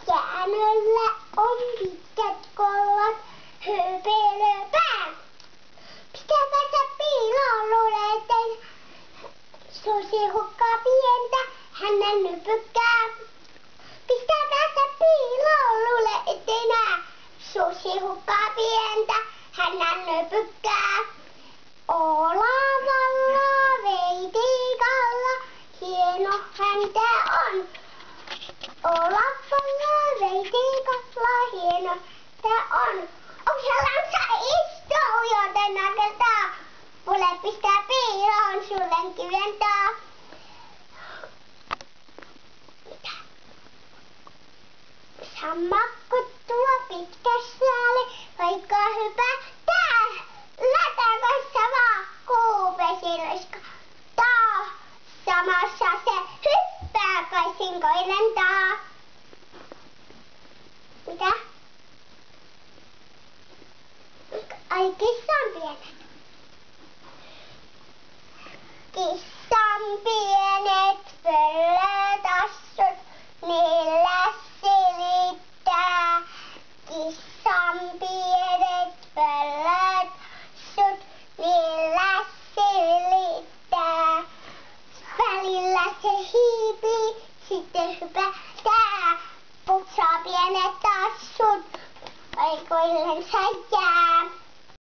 Jäännöllä on pitkät kolvat, höpelö pää. Pistäpä sä piiloon luuleteen, susihukkaa pientä, hänen nypykkää. Pistäpä sä piiloon luuleteen, susihukkaa pientä, hänen nypykkää. Olavalla veitikalla, hieno häntä on. Olavalla veitikalla, hieno häntä on. Oksalansa istuu, joten nakeltaa. Mulle pistää piiloon, sulle kiventaa. Mitä? Sammakko tuo pitkä saali, vaikka hypättää. Lätäkössä vaahkuu vesiloiskahtaa. Samassa se hyppää, kai sinkoi lentää. Mitä? Ai, kissan pienet. Kissan pienet pöllötassut, niillä silittää. Kissan pienet pöllötassut, niillä silittää. Välillä se hiipii, sitten hypähtää. Putsaa pienet tassut, aikoillensa jää.